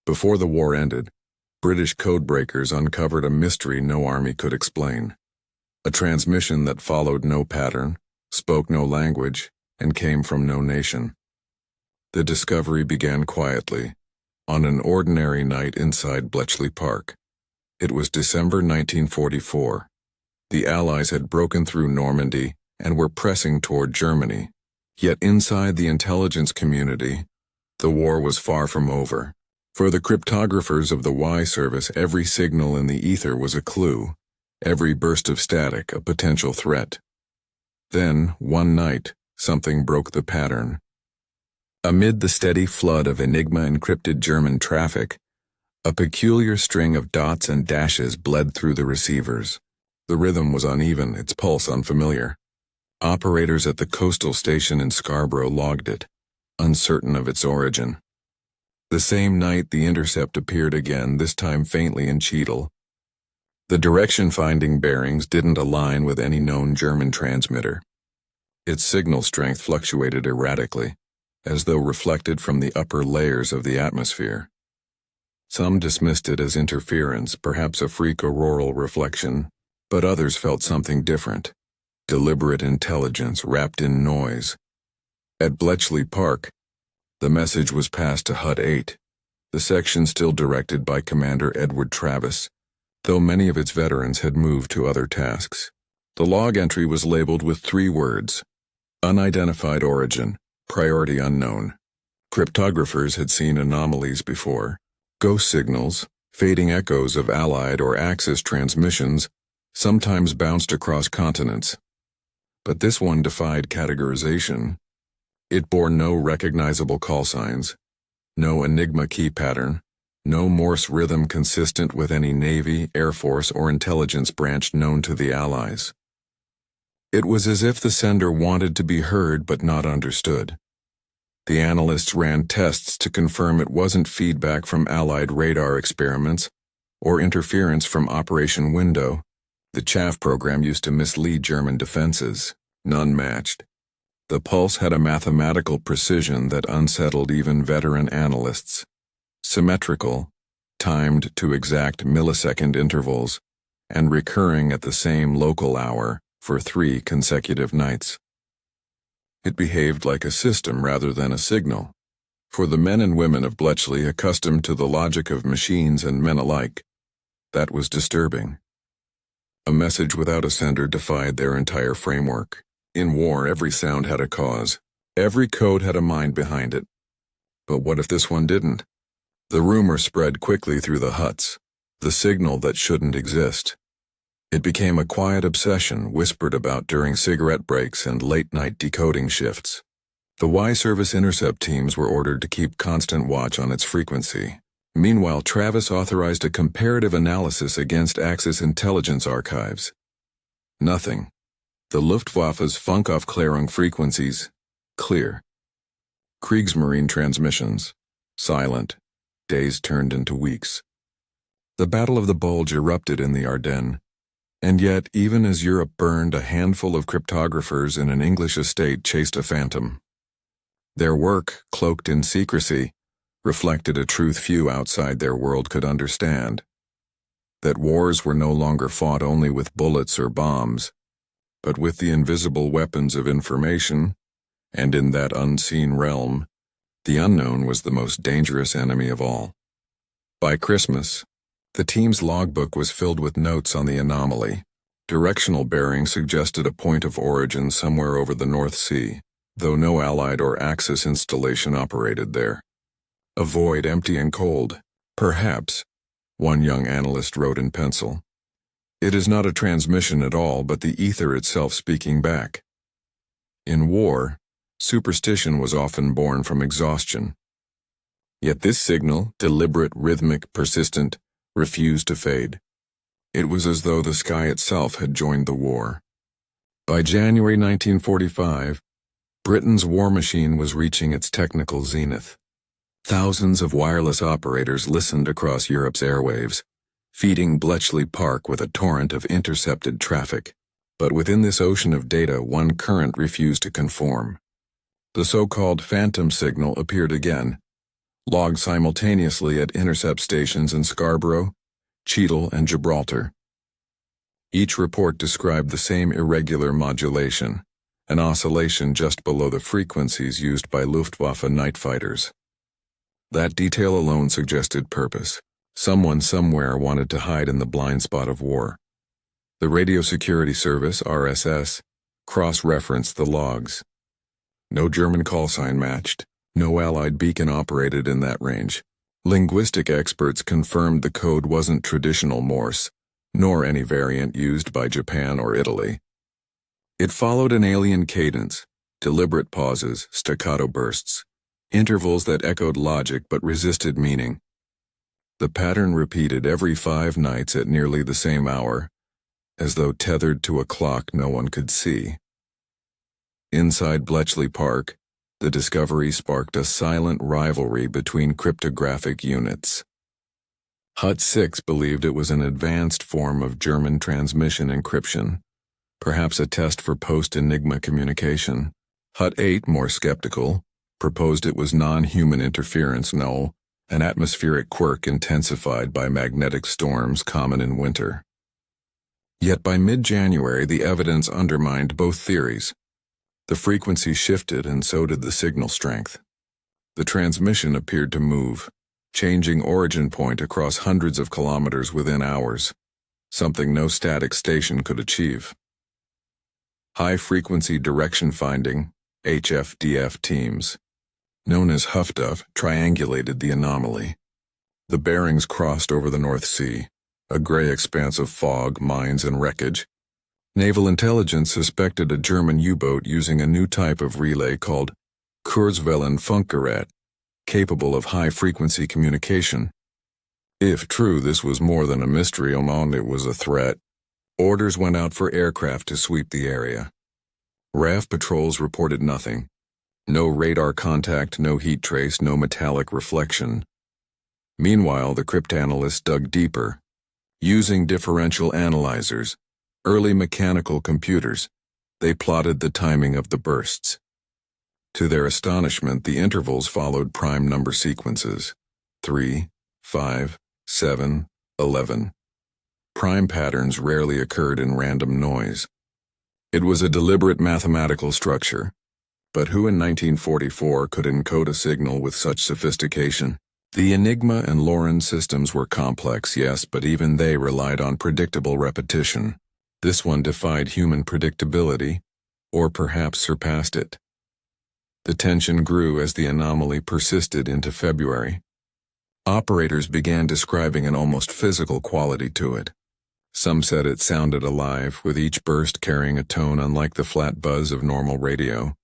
Before the war ended, British codebreakers uncovered a mystery no army could explain. A transmission that followed no pattern, spoke no language, and came from no nation. The discovery began quietly, on an ordinary night inside Bletchley Park. It was December 1944. The Allies had broken through Normandy and were pressing toward Germany. Yet inside the intelligence community, the war was far from over. For the cryptographers of the Y service, every signal in the ether was a clue, every burst of static a potential threat. Then, one night, something broke the pattern. Amid the steady flood of Enigma-encrypted German traffic, a peculiar string of dots and dashes bled through the receivers. The rhythm was uneven, its pulse unfamiliar. Operators at the coastal station in Scarborough logged it, uncertain of its origin. The same night the intercept appeared again, this time faintly in Cheadle. The direction-finding bearings didn't align with any known German transmitter. Its signal strength fluctuated erratically, as though reflected from the upper layers of the atmosphere. Some dismissed it as interference, perhaps a freak auroral reflection, but others felt something different. Deliberate intelligence wrapped in noise. At Bletchley Park, the message was passed to Hut 8, the section still directed by Commander Edward Travis, though many of its veterans had moved to other tasks. The log entry was labeled with 3 words: unidentified origin, priority unknown. Cryptographers had seen anomalies before: ghost signals, fading echoes of Allied or Axis transmissions, sometimes bounced across continents. But this one defied categorization. It bore no recognizable call signs, no Enigma key pattern, no Morse rhythm consistent with any Navy, Air Force, or intelligence branch known to the Allies. It was as if the sender wanted to be heard but not understood. The analysts ran tests to confirm it wasn't feedback from Allied radar experiments or interference from Operation Window, the chaff program used to mislead German defenses. None matched. The pulse had a mathematical precision that unsettled even veteran analysts. Symmetrical, timed to exact millisecond intervals, and recurring at the same local hour for 3 consecutive nights. It behaved like a system rather than a signal. For the men and women of Bletchley accustomed to the logic of machines and men alike, that was disturbing. A message without a sender defied their entire framework. In war, every sound had a cause. Every code had a mind behind it. But what if this one didn't? The rumor spread quickly through the huts, the signal that shouldn't exist. It became a quiet obsession whispered about during cigarette breaks and late-night decoding shifts. The Y service intercept teams were ordered to keep constant watch on its frequency. Meanwhile, Travis authorized a comparative analysis against Axis intelligence archives. Nothing. The Luftwaffe's Funkaufklärung frequencies, clear. Kriegsmarine transmissions, silent. Days turned into weeks. The Battle of the Bulge erupted in the Ardennes, and yet, even as Europe burned, a handful of cryptographers in an English estate chased a phantom. Their work, cloaked in secrecy, reflected a truth few outside their world could understand: that wars were no longer fought only with bullets or bombs, but with the invisible weapons of information, and in that unseen realm, the unknown was the most dangerous enemy of all. By Christmas, the team's logbook was filled with notes on the anomaly. Directional bearing suggested a point of origin somewhere over the North Sea, though no Allied or Axis installation operated there. A void empty and cold, perhaps, one young analyst wrote in pencil. It is not a transmission at all, but the ether itself speaking back. In war, superstition was often born from exhaustion. Yet this signal, deliberate, rhythmic, persistent, refused to fade. It was as though the sky itself had joined the war. By January 1945, Britain's war machine was reaching its technical zenith. Thousands of wireless operators listened across Europe's airwaves, feeding Bletchley Park with a torrent of intercepted traffic. But within this ocean of data, one current refused to conform. The so-called phantom signal appeared again, logged simultaneously at intercept stations in Scarborough, Cheadle, and Gibraltar. Each report described the same irregular modulation, an oscillation just below the frequencies used by Luftwaffe night fighters. That detail alone suggested purpose. Someone somewhere wanted to hide in the blind spot of war. The Radio Security Service, RSS, cross-referenced the logs. No German call sign matched. No Allied beacon operated in that range. Linguistic experts confirmed the code wasn't traditional Morse, nor any variant used by Japan or Italy. It followed an alien cadence, deliberate pauses, staccato bursts, intervals that echoed logic but resisted meaning. The pattern repeated every 5 nights at nearly the same hour, as though tethered to a clock no one could see. Inside Bletchley Park, the discovery sparked a silent rivalry between cryptographic units. Hut 6 believed it was an advanced form of German transmission encryption, perhaps a test for post-Enigma communication. Hut 8, more skeptical, proposed it was non-human interference, no, an atmospheric quirk intensified by magnetic storms common in winter. Yet by mid-January, the evidence undermined both theories. The frequency shifted and so did the signal strength. The transmission appeared to move, changing origin point across hundreds of kilometers within hours, something no static station could achieve. High-frequency direction finding, HFDF teams, known as HFDF, triangulated the anomaly. The bearings crossed over the North Sea, a gray expanse of fog, mines, and wreckage. Naval intelligence suspected a German U-boat using a new type of relay called Kurzwellenfunkgerät, capable of high-frequency communication. If true, this was more than a mystery, it was a threat. Orders went out for aircraft to sweep the area. RAF patrols reported nothing. No radar contact, no heat trace, no metallic reflection. Meanwhile, the cryptanalysts dug deeper. Using differential analyzers, early mechanical computers, they plotted the timing of the bursts. To their astonishment, the intervals followed prime number sequences: 3, 5, 7, 11. Prime patterns rarely occurred in random noise. It was a deliberate mathematical structure. But who in 1944 could encode a signal with such sophistication? The Enigma and Loren systems were complex, yes, but even they relied on predictable repetition. This one defied human predictability, or perhaps surpassed it. The tension grew as the anomaly persisted into February. Operators began describing an almost physical quality to it. Some said it sounded alive, with each burst carrying a tone unlike the flat buzz of normal radio.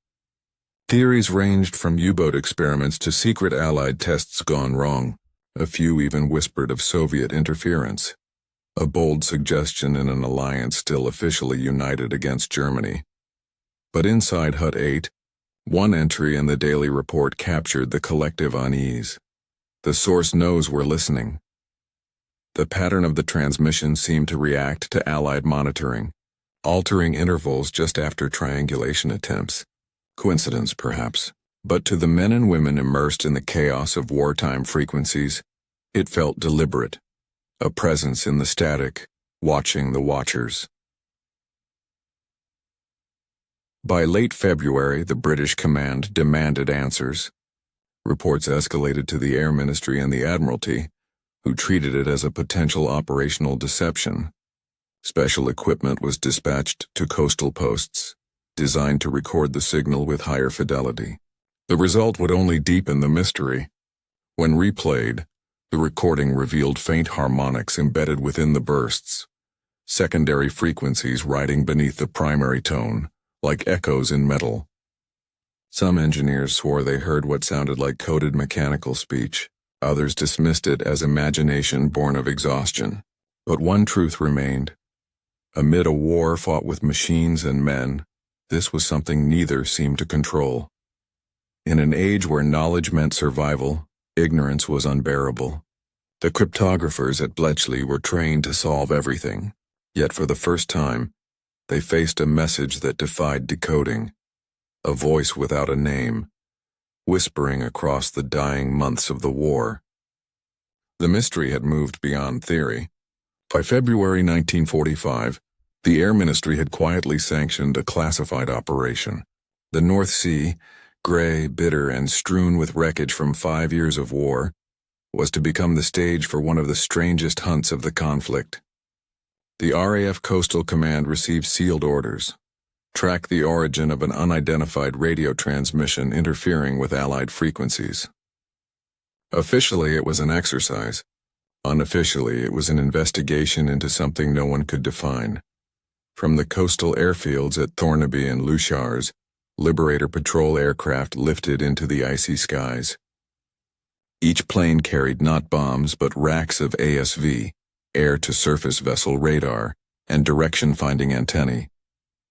Theories ranged from U-boat experiments to secret Allied tests gone wrong. A few even whispered of Soviet interference, a bold suggestion in an alliance still officially united against Germany. But inside Hut 8, one entry in the daily report captured the collective unease. The source knows we're listening. The pattern of the transmission seemed to react to Allied monitoring, altering intervals just after triangulation attempts. Coincidence, perhaps, but to the men and women immersed in the chaos of wartime frequencies, it felt deliberate, a presence in the static, watching the watchers. By late February, the British command demanded answers. Reports escalated to the Air Ministry and the Admiralty, who treated it as a potential operational deception. Special equipment was dispatched to coastal posts, designed to record the signal with higher fidelity. The result would only deepen the mystery. When replayed, the recording revealed faint harmonics embedded within the bursts, secondary frequencies riding beneath the primary tone, like echoes in metal. Some engineers swore they heard what sounded like coded mechanical speech. Others dismissed it as imagination born of exhaustion. But one truth remained. Amid a war fought with machines and men, this was something neither seemed to control. In an age where knowledge meant survival, ignorance was unbearable. The cryptographers at Bletchley were trained to solve everything, yet for the first time, they faced a message that defied decoding, a voice without a name, whispering across the dying months of the war. The mystery had moved beyond theory. By February 1945, the Air Ministry had quietly sanctioned a classified operation. The North Sea, gray, bitter, and strewn with wreckage from 5 years of war, was to become the stage for one of the strangest hunts of the conflict. The RAF Coastal Command received sealed orders: track the origin of an unidentified radio transmission interfering with Allied frequencies. Officially, it was an exercise. Unofficially, it was an investigation into something no one could define. From the coastal airfields at Thornaby and Luchars, Liberator patrol aircraft lifted into the icy skies. Each plane carried not bombs but racks of ASV, air-to-surface vessel radar, and direction-finding antennae,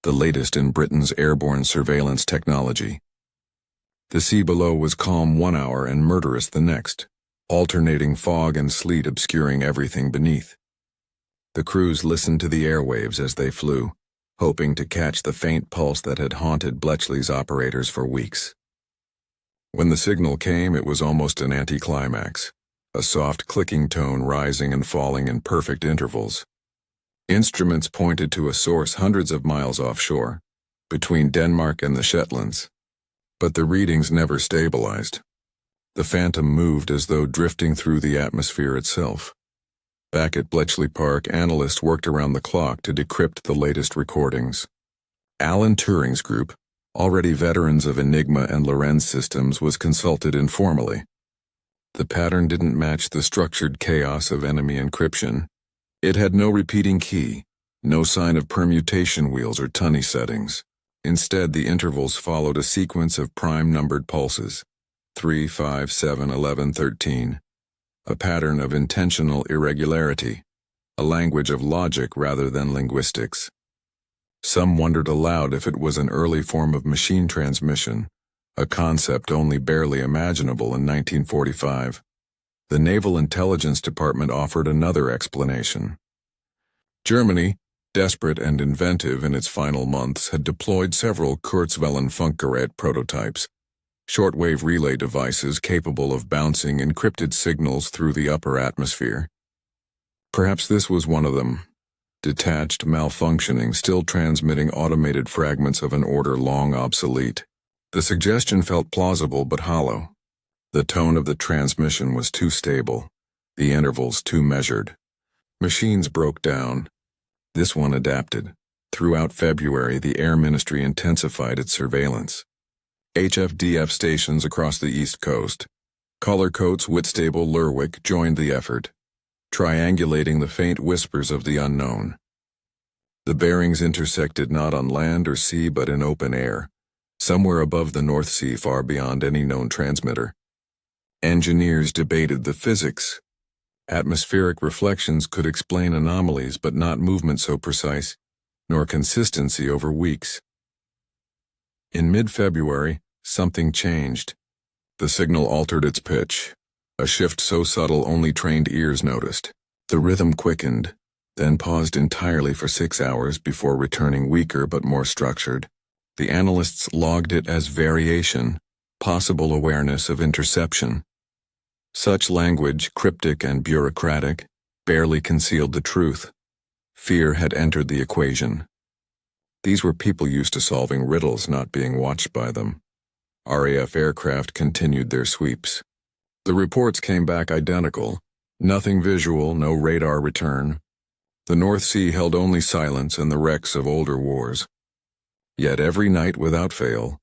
the latest in Britain's airborne surveillance technology. The sea below was calm 1 hour and murderous the next, alternating fog and sleet obscuring everything beneath. The crews listened to the airwaves as they flew, hoping to catch the faint pulse that had haunted Bletchley's operators for weeks. When the signal came, it was almost an anticlimax, a soft clicking tone rising and falling in perfect intervals. Instruments pointed to a source hundreds of miles offshore, between Denmark and the Shetlands. But the readings never stabilized. The phantom moved as though drifting through the atmosphere itself. Back at Bletchley Park, analysts worked around the clock to decrypt the latest recordings. Alan Turing's group, already veterans of Enigma and Lorenz systems, was consulted informally. The pattern didn't match the structured chaos of enemy encryption. It had no repeating key, no sign of permutation wheels or tunny settings. Instead, the intervals followed a sequence of prime-numbered pulses: 3, 5, 7, 11, 13. A pattern of intentional irregularity, a language of logic rather than linguistics. Some wondered aloud if it was an early form of machine transmission, a concept only barely imaginable in 1945. The Naval Intelligence Department offered another explanation. Germany, desperate and inventive in its final months, had deployed several Kurzwellenfunkgerät prototypes, shortwave relay devices capable of bouncing encrypted signals through the upper atmosphere. Perhaps this was one of them, detached, malfunctioning, still transmitting automated fragments of an order long obsolete. The suggestion felt plausible but hollow. The tone of the transmission was too stable, the intervals too measured. Machines broke down. This one adapted. Throughout February, the Air Ministry intensified its surveillance. HFDF stations across the East Coast, Colorcoats, Whitstable, Lerwick, joined the effort, triangulating the faint whispers of the unknown. The bearings intersected not on land or sea but in open air, somewhere above the North Sea, far beyond any known transmitter. Engineers debated the physics. Atmospheric reflections could explain anomalies but not movement so precise, nor consistency over weeks. In mid-February, something changed. The signal altered its pitch, a shift so subtle only trained ears noticed. The rhythm quickened, then paused entirely for 6 hours before returning weaker but more structured. The analysts logged it as variation, possible awareness of interception. Such language, cryptic and bureaucratic, barely concealed the truth. Fear had entered the equation. These were people used to solving riddles, not being watched by them. RAF aircraft continued their sweeps. The reports came back identical. Nothing visual, no radar return. The North Sea held only silence and the wrecks of older wars. Yet every night without fail,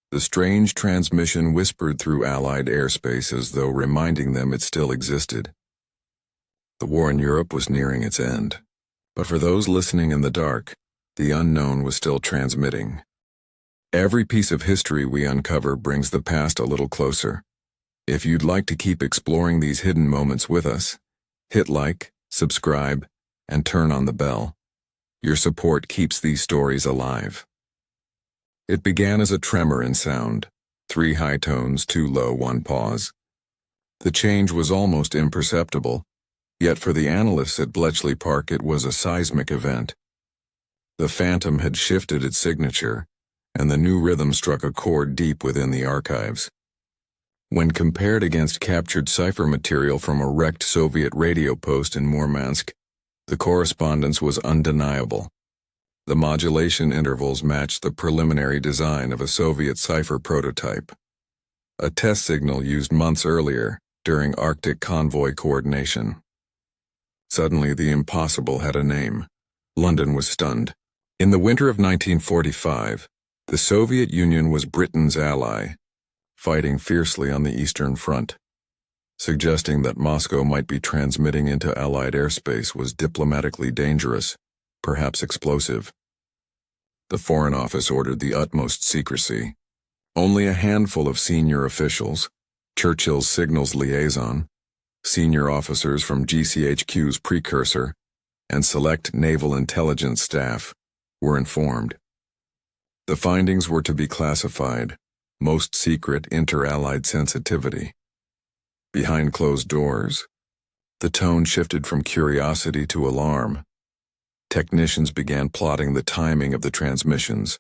the strange transmission whispered through Allied airspace as though reminding them it still existed. The war in Europe was nearing its end. But for those listening in the dark, the unknown was still transmitting. Every piece of history we uncover brings the past a little closer. If you'd like to keep exploring these hidden moments with us, hit like, subscribe, and turn on the bell. Your support keeps these stories alive. It began as a tremor in sound, 3 high tones, 2 low, 1 pause. The change was almost imperceptible, yet for the analysts at Bletchley Park it was a seismic event. The phantom had shifted its signature, and the new rhythm struck a chord deep within the archives. When compared against captured cipher material from a wrecked Soviet radio post in Murmansk, the correspondence was undeniable. The modulation intervals matched the preliminary design of a Soviet cipher prototype, a test signal used months earlier during Arctic convoy coordination. Suddenly, the impossible had a name. London was stunned. In the winter of 1945, the Soviet Union was Britain's ally, fighting fiercely on the Eastern Front. Suggesting that Moscow might be transmitting into Allied airspace was diplomatically dangerous, perhaps explosive. The Foreign Office ordered the utmost secrecy. Only a handful of senior officials, Churchill's signals liaison, senior officers from GCHQ's precursor, and select naval intelligence staff were informed. The findings were to be classified, most secret inter-allied sensitivity. Behind closed doors, the tone shifted from curiosity to alarm. Technicians began plotting the timing of the transmissions,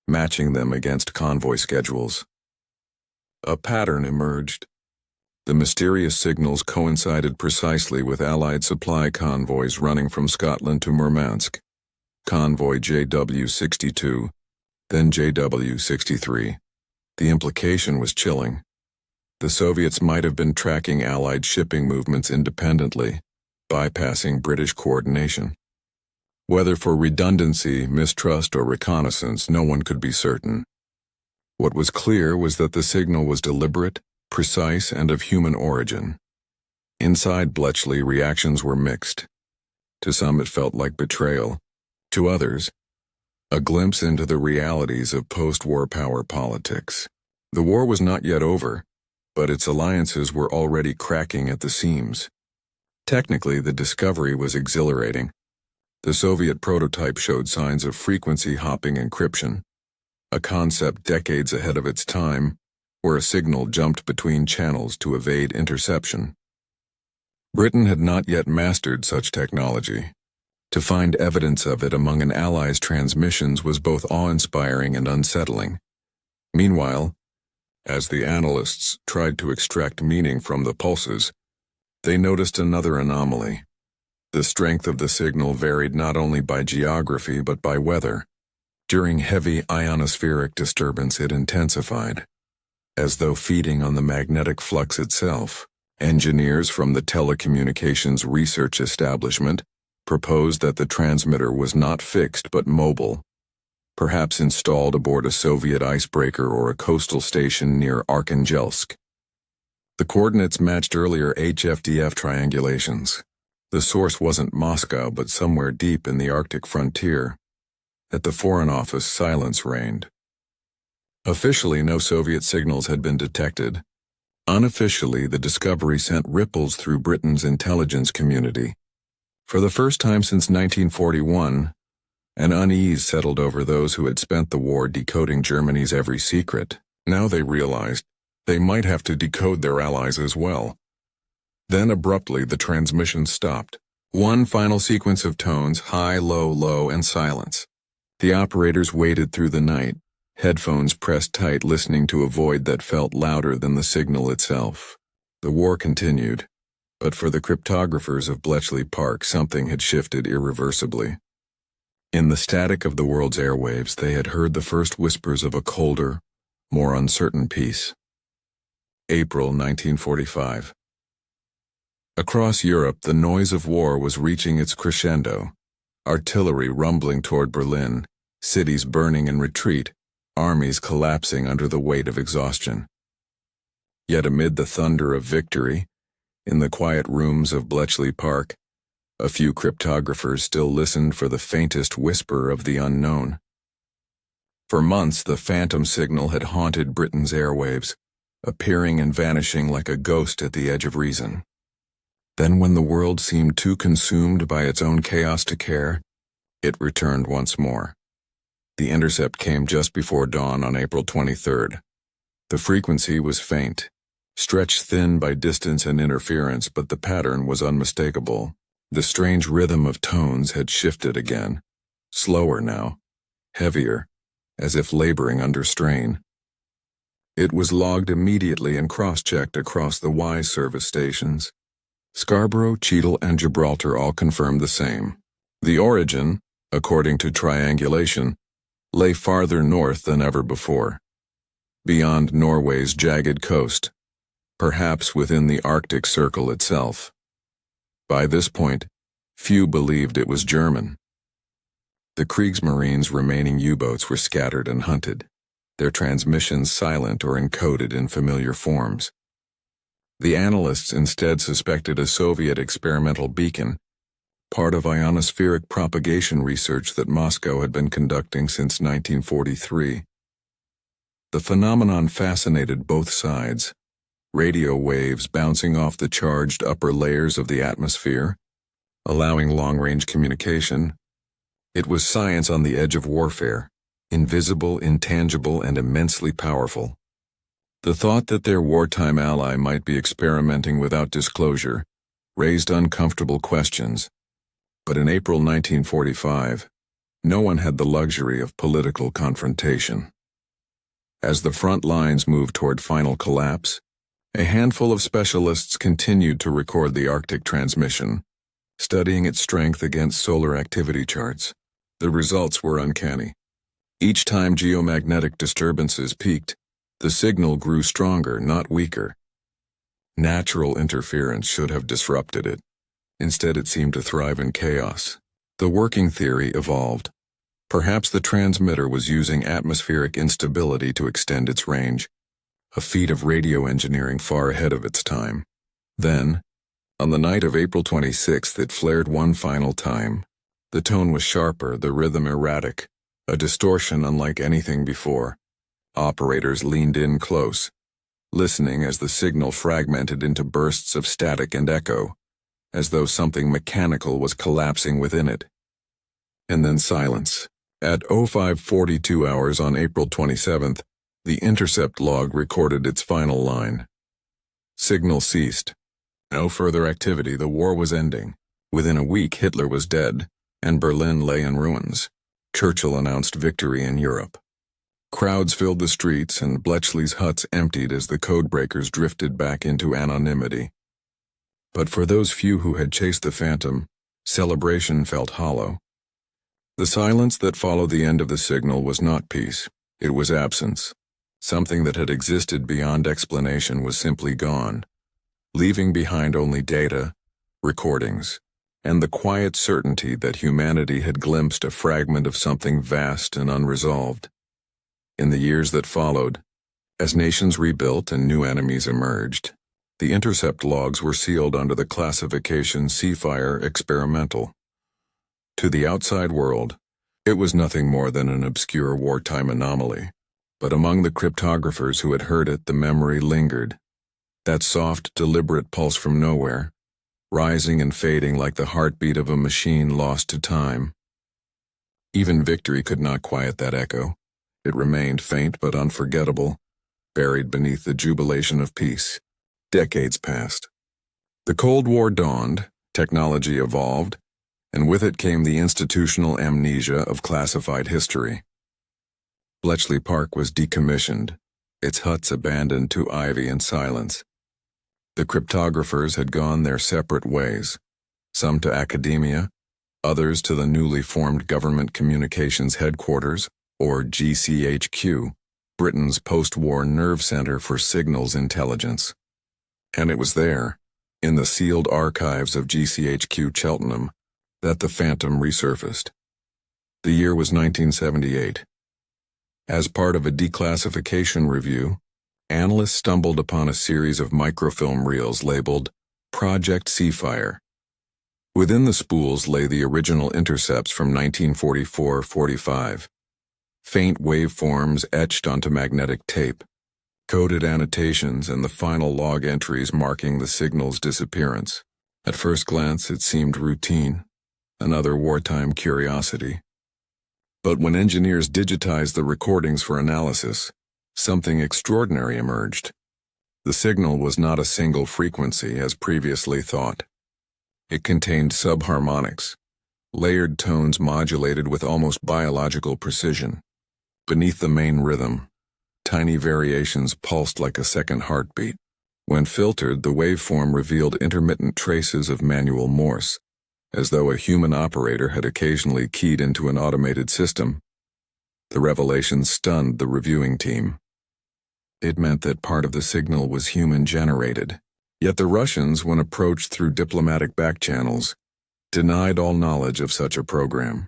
matching them against convoy schedules. A pattern emerged. The mysterious signals coincided precisely with Allied supply convoys running from Scotland to Murmansk. Convoy JW-62, then JW-63. The implication was chilling. The Soviets might have been tracking Allied shipping movements independently, bypassing British coordination. Whether for redundancy, mistrust, or reconnaissance, no one could be certain. What was clear was that the signal was deliberate, precise, and of human origin. Inside Bletchley, reactions were mixed. To some it felt like betrayal. To others, a glimpse into the realities of post-war power politics. The war was not yet over, but its alliances were already cracking at the seams. Technically, the discovery was exhilarating. The Soviet prototype showed signs of frequency-hopping encryption, a concept decades ahead of its time, where a signal jumped between channels to evade interception. Britain had not yet mastered such technology. To find evidence of it among an ally's transmissions was both awe-inspiring and unsettling. Meanwhile, as the analysts tried to extract meaning from the pulses, they noticed another anomaly. The strength of the signal varied not only by geography but by weather. During heavy ionospheric disturbance, it intensified. As though feeding on the magnetic flux itself, engineers from the Telecommunications Research Establishment proposed that the transmitter was not fixed but mobile, perhaps installed aboard a Soviet icebreaker or a coastal station near Arkhangelsk. The coordinates matched earlier HFDF triangulations. The source wasn't Moscow, but somewhere deep in the Arctic frontier. At the Foreign Office, silence reigned. Officially, no Soviet signals had been detected. Unofficially, the discovery sent ripples through Britain's intelligence community. For the first time since 1941, an unease settled over those who had spent the war decoding Germany's every secret. Now they realized they might have to decode their allies as well. Then abruptly the transmission stopped. One final sequence of tones, high, low, low, and silence. The operators waited through the night, headphones pressed tight, listening to a void that felt louder than the signal itself. The war continued, but for the cryptographers of Bletchley Park, something had shifted irreversibly. In the static of the world's airwaves, they had heard the first whispers of a colder, more uncertain peace. April 1945. Across Europe, the noise of war was reaching its crescendo. Artillery rumbling toward Berlin, cities burning in retreat, armies collapsing under the weight of exhaustion. Yet amid the thunder of victory, in the quiet rooms of Bletchley Park, a few cryptographers still listened for the faintest whisper of the unknown. For months, the phantom signal had haunted Britain's airwaves, appearing and vanishing like a ghost at the edge of reason. Then, when the world seemed too consumed by its own chaos to care, it returned once more. The intercept came just before dawn on April 23rd. The frequency was faint, stretched thin by distance and interference, but the pattern was unmistakable. The strange rhythm of tones had shifted again, slower now, heavier, as if laboring under strain. It was logged immediately and cross-checked across the Y service stations. Scarborough, Cheadle, and Gibraltar all confirmed the same. The origin, according to triangulation, lay farther north than ever before, beyond Norway's jagged coast, perhaps within the Arctic Circle itself. By this point, few believed it was German. The Kriegsmarine's remaining U-boats were scattered and hunted, their transmissions silent or encoded in familiar forms. The analysts instead suspected a Soviet experimental beacon, part of ionospheric propagation research that Moscow had been conducting since 1943. The phenomenon fascinated both sides, radio waves bouncing off the charged upper layers of the atmosphere, allowing long-range communication. It was science on the edge of warfare, invisible, intangible, and immensely powerful. The thought that their wartime ally might be experimenting without disclosure raised uncomfortable questions. But in April 1945, no one had the luxury of political confrontation. As the front lines moved toward final collapse, a handful of specialists continued to record the Arctic transmission, studying its strength against solar activity charts. The results were uncanny. Each time geomagnetic disturbances peaked, the signal grew stronger, not weaker. Natural interference should have disrupted it. Instead, it seemed to thrive in chaos. The working theory evolved. Perhaps the transmitter was using atmospheric instability to extend its range, a feat of radio engineering far ahead of its time. Then, on the night of April 26th, it flared one final time. The tone was sharper, the rhythm erratic, a distortion unlike anything before. Operators leaned in close, listening as the signal fragmented into bursts of static and echo, as though something mechanical was collapsing within it. And then silence. At 05:42 hours on April 27th, the intercept log recorded its final line. Signal ceased. No further activity, the war was ending. Within a week, Hitler was dead, and Berlin lay in ruins. Churchill announced victory in Europe. Crowds filled the streets, and Bletchley's huts emptied as the codebreakers drifted back into anonymity. But for those few who had chased the phantom, celebration felt hollow. The silence that followed the end of the signal was not peace, it was absence. Something that had existed beyond explanation was simply gone, leaving behind only data, recordings, and the quiet certainty that humanity had glimpsed a fragment of something vast and unresolved. In the years that followed, as nations rebuilt and new enemies emerged, the intercept logs were sealed under the classification Seafire Experimental. To the outside world, it was nothing more than an obscure wartime anomaly, but among the cryptographers who had heard it, the memory lingered. That soft, deliberate pulse from nowhere, rising and fading like the heartbeat of a machine lost to time. Even victory could not quiet that echo. It remained faint but unforgettable, buried beneath the jubilation of peace. Decades passed. The Cold War dawned, technology evolved, and with it came the institutional amnesia of classified history. Bletchley Park was decommissioned, its huts abandoned to ivy and silence. The cryptographers had gone their separate ways, some to academia, others to the newly formed Government Communications Headquarters, or GCHQ, Britain's post-war nerve center for signals intelligence. And it was there, in the sealed archives of GCHQ Cheltenham, that the phantom resurfaced. The year was 1978. As part of a declassification review, analysts stumbled upon a series of microfilm reels labeled Project Seafire. Within the spools lay the original intercepts from 1944-45. Faint waveforms etched onto magnetic tape, coded annotations, and the final log entries marking the signal's disappearance. At first glance, it seemed routine, another wartime curiosity. But when engineers digitized the recordings for analysis, something extraordinary emerged. The signal was not a single frequency as previously thought. It contained subharmonics, layered tones modulated with almost biological precision. Beneath the main rhythm, tiny variations pulsed like a second heartbeat. When filtered, the waveform revealed intermittent traces of manual Morse, as though a human operator had occasionally keyed into an automated system. The revelation stunned the reviewing team. It meant that part of the signal was human-generated. Yet the Russians, when approached through diplomatic backchannels, denied all knowledge of such a program.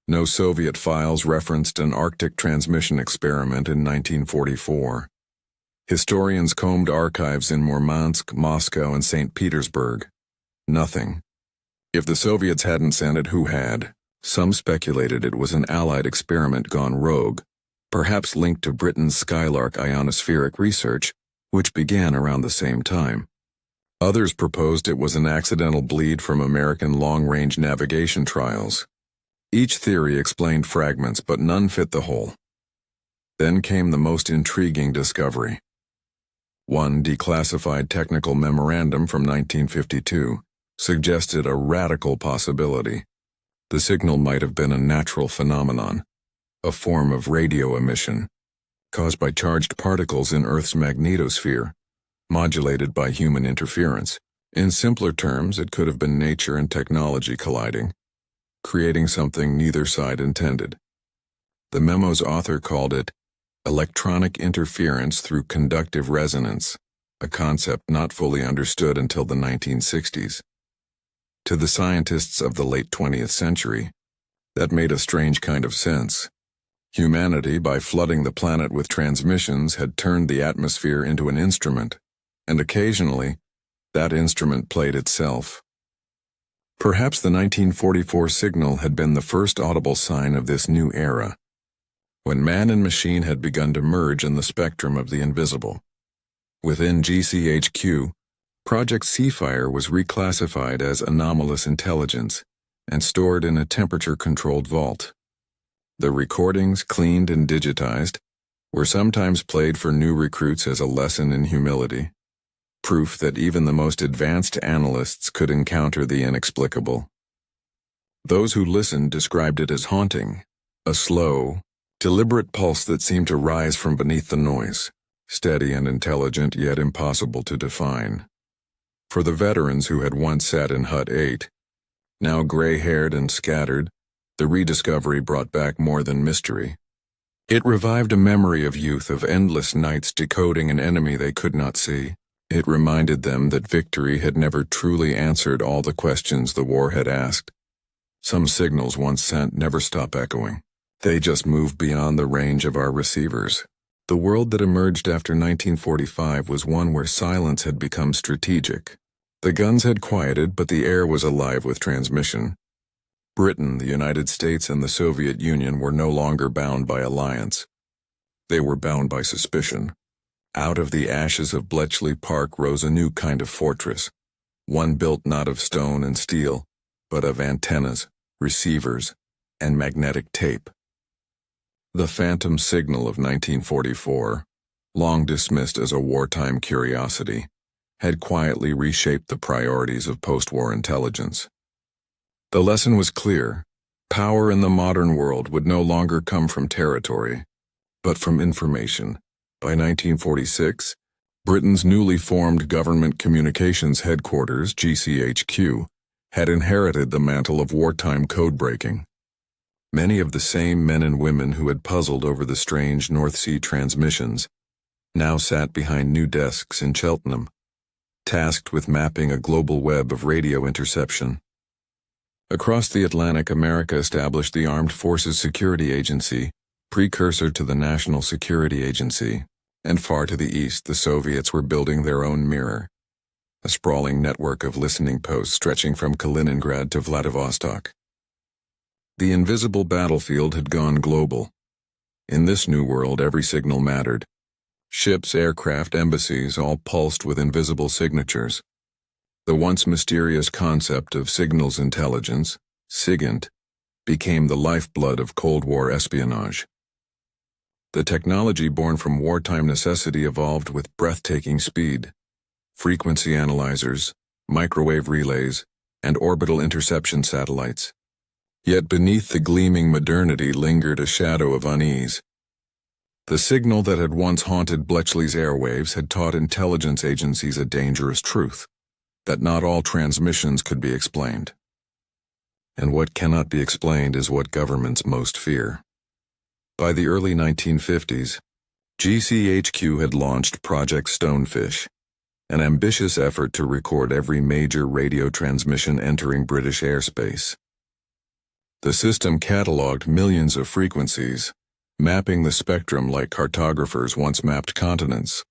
No Soviet files referenced an Arctic transmission experiment in 1944. Historians combed archives in Murmansk, Moscow, and St. Petersburg. Nothing. If the Soviets hadn't sent it, who had? Some speculated it was an Allied experiment gone rogue, perhaps linked to Britain's Skylark ionospheric research, which began around the same time. Others proposed it was an accidental bleed from American long-range navigation trials. Each theory explained fragments, but none fit the whole. Then came the most intriguing discovery. One declassified technical memorandum from 1952 suggested a radical possibility. The signal might have been a natural phenomenon, a form of radio emission, caused by charged particles in Earth's magnetosphere, modulated by human interference. In simpler terms, it could have been nature and technology colliding, creating something neither side intended. The memo's author called it electronic interference through conductive resonance, a concept not fully understood until the 1960s. To the scientists of the late 20th century, that made a strange kind of sense. Humanity, by flooding the planet with transmissions, had turned the atmosphere into an instrument, and occasionally, that instrument played itself. Perhaps the 1944 signal had been the first audible sign of this new era, when man and machine had begun to merge in the spectrum of the invisible. Within GCHQ, Project Seafire was reclassified as anomalous intelligence and stored in a temperature-controlled vault. The recordings, cleaned and digitized, were sometimes played for new recruits as a lesson in humility, proof that even the most advanced analysts could encounter the inexplicable. Those who listened described it as haunting, a slow, deliberate pulse that seemed to rise from beneath the noise, steady and intelligent yet impossible to define. For the veterans who had once sat in Hut 8, now gray-haired and scattered, the rediscovery brought back more than mystery. It revived a memory of youth, of endless nights decoding an enemy they could not see. It reminded them that victory had never truly answered all the questions the war had asked. Some signals once sent never stop echoing. They just moved beyond the range of our receivers. The world that emerged after 1945 was one where silence had become strategic. The guns had quieted, but the air was alive with transmission. Britain, the United States, and the Soviet Union were no longer bound by alliance. They were bound by suspicion. Out of the ashes of Bletchley Park rose a new kind of fortress, one built not of stone and steel, but of antennas, receivers, and magnetic tape. The phantom signal of 1944, long dismissed as a wartime curiosity, had quietly reshaped the priorities of post-war intelligence. The lesson was clear. Power in the modern world would no longer come from territory, but from information. By 1946, Britain's newly formed Government Communications Headquarters, GCHQ, had inherited the mantle of wartime code-breaking. Many of the same men and women who had puzzled over the strange North Sea transmissions now sat behind new desks in Cheltenham, tasked with mapping a global web of radio interception. Across the Atlantic, America established the Armed Forces Security Agency, precursor to the National Security Agency. And far to the east, the Soviets were building their own mirror, a sprawling network of listening posts stretching from Kaliningrad to Vladivostok. The invisible battlefield had gone global. In this new world, every signal mattered. Ships, aircraft, embassies, all pulsed with invisible signatures. The once mysterious concept of signals intelligence, SIGINT, became the lifeblood of Cold War espionage. The technology born from wartime necessity evolved with breathtaking speed. Frequency analyzers, microwave relays, and orbital interception satellites. Yet beneath the gleaming modernity lingered a shadow of unease. The signal that had once haunted Bletchley's airwaves had taught intelligence agencies a dangerous truth, that not all transmissions could be explained. And what cannot be explained is what governments most fear. By the early 1950s, GCHQ had launched Project Stonefish, an ambitious effort to record every major radio transmission entering British airspace. The system catalogued millions of frequencies, mapping the spectrum like cartographers once mapped continents.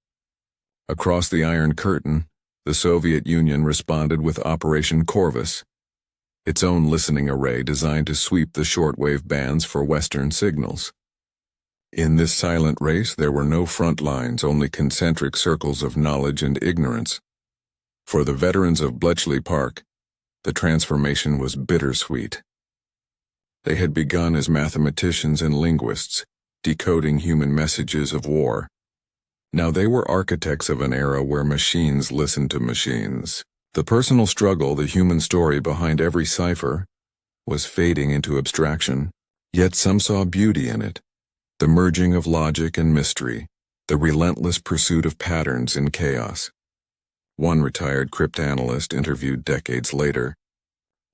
Across the Iron Curtain, the Soviet Union responded with Operation Corvus, its own listening array designed to sweep the shortwave bands for Western signals. In this silent race, there were no front lines, only concentric circles of knowledge and ignorance. For the veterans of Bletchley Park, the transformation was bittersweet. They had begun as mathematicians and linguists, decoding human messages of war. Now they were architects of an era where machines listened to machines. The personal struggle, the human story behind every cipher, was fading into abstraction, yet some saw beauty in it. The merging of logic and mystery, the relentless pursuit of patterns in chaos. One retired cryptanalyst interviewed decades later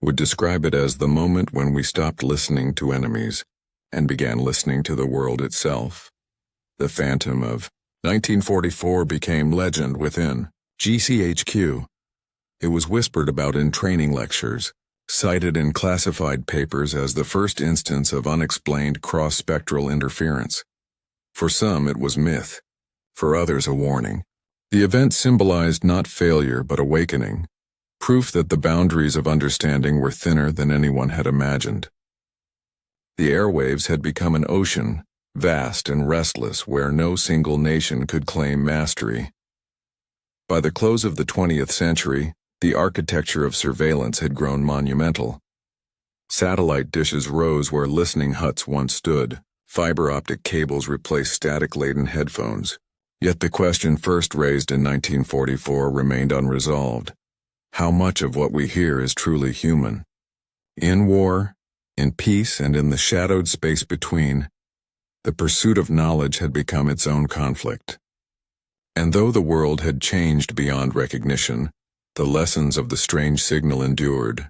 would describe it as the moment when we stopped listening to enemies and began listening to the world itself. The phantom of 1944 became legend within GCHQ. It was whispered about in training lectures, cited in classified papers as the first instance of unexplained cross-spectral interference. For some, it was myth. For others, a warning. The event symbolized not failure but awakening, proof that the boundaries of understanding were thinner than anyone had imagined. The airwaves had become an ocean, vast and restless, where no single nation could claim mastery. By the close of the 20th century, the architecture of surveillance had grown monumental. Satellite dishes rose where listening huts once stood. Fiber optic cables replaced static-laden headphones. Yet the question first raised in 1944 remained unresolved. How much of what we hear is truly human? In war, in peace, and in the shadowed space between, the pursuit of knowledge had become its own conflict. And though the world had changed beyond recognition, the lessons of the strange signal endured,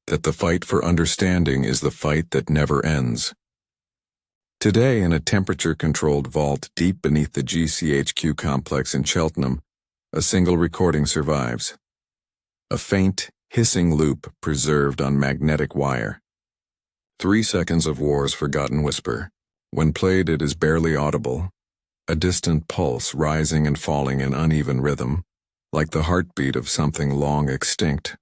that the fight for understanding is the fight that never ends. Today, in a temperature-controlled vault deep beneath the GCHQ complex in Cheltenham, a single recording survives. A faint, hissing loop preserved on magnetic wire. 3 seconds of war's forgotten whisper. When played, it is barely audible, a distant pulse rising and falling in uneven rhythm, like the heartbeat of something long extinct.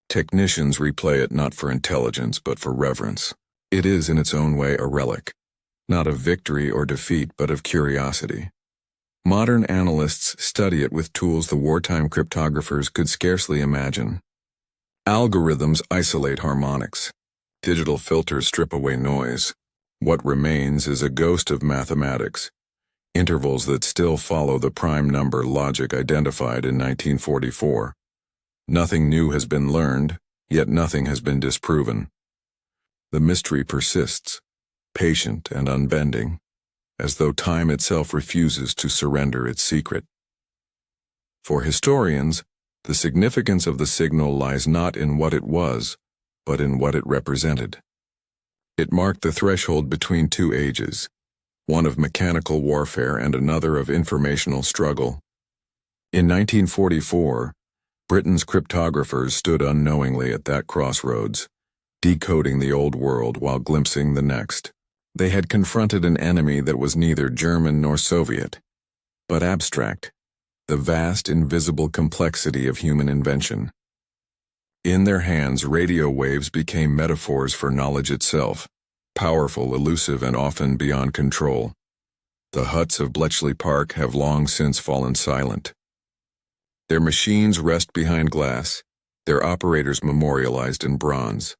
Technicians replay it not for intelligence but for reverence. It is in its own way a relic, not of victory or defeat but of curiosity. Modern analysts study it with tools the wartime cryptographers could scarcely imagine. Algorithms isolate harmonics. Digital filters strip away noise. What remains is a ghost of mathematics, intervals that still follow the prime number logic identified in 1944. Nothing new has been learned, yet nothing has been disproven. The mystery persists, patient and unbending, as though time itself refuses to surrender its secret. For historians, the significance of the signal lies not in what it was, but in what it represented. It marked the threshold between two ages, one of mechanical warfare and another of informational struggle. In 1944, Britain's cryptographers stood unknowingly at that crossroads, decoding the old world while glimpsing the next. They had confronted an enemy that was neither German nor Soviet, but abstract, the vast invisible complexity of human invention. In their hands, radio waves became metaphors for knowledge itself, powerful, elusive, and often beyond control. The huts of Bletchley Park have long since fallen silent. Their machines rest behind glass, their operators memorialized in bronze.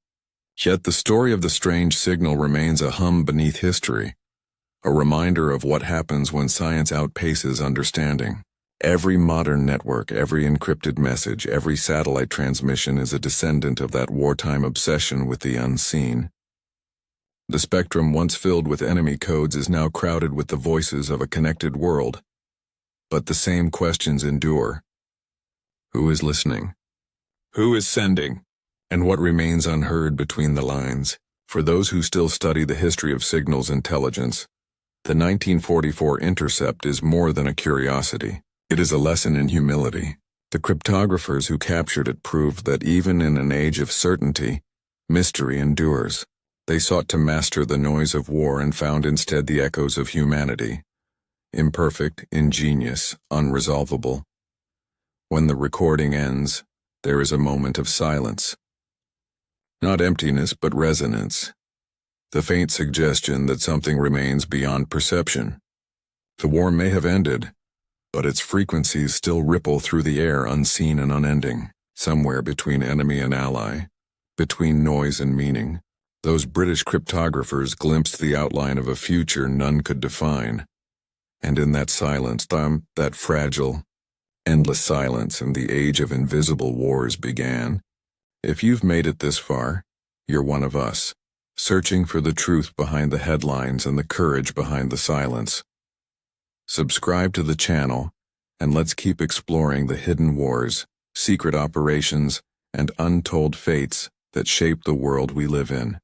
Yet the story of the strange signal remains a hum beneath history, a reminder of what happens when science outpaces understanding. Every modern network, every encrypted message, every satellite transmission is a descendant of that wartime obsession with the unseen. The spectrum once filled with enemy codes is now crowded with the voices of a connected world. But the same questions endure. Who is listening? Who is sending? And what remains unheard between the lines? For those who still study the history of signals intelligence, the 1944 intercept is more than a curiosity. It is a lesson in humility. The cryptographers who captured it proved that even in an age of certainty, mystery endures. They sought to master the noise of war and found instead the echoes of humanity. Imperfect, ingenious, unresolvable. When the recording ends, there is a moment of silence. Not emptiness, but resonance. The faint suggestion that something remains beyond perception. The war may have ended, but its frequencies still ripple through the air unseen and unending, somewhere between enemy and ally, between noise and meaning. Those British cryptographers glimpsed the outline of a future none could define. And in that silence, that fragile, endless silence, and the age of invisible wars began. If you've made it this far, you're one of us, searching for the truth behind the headlines and the courage behind the silence. Subscribe to the channel, and let's keep exploring the hidden wars, secret operations, and untold fates that shape the world we live in.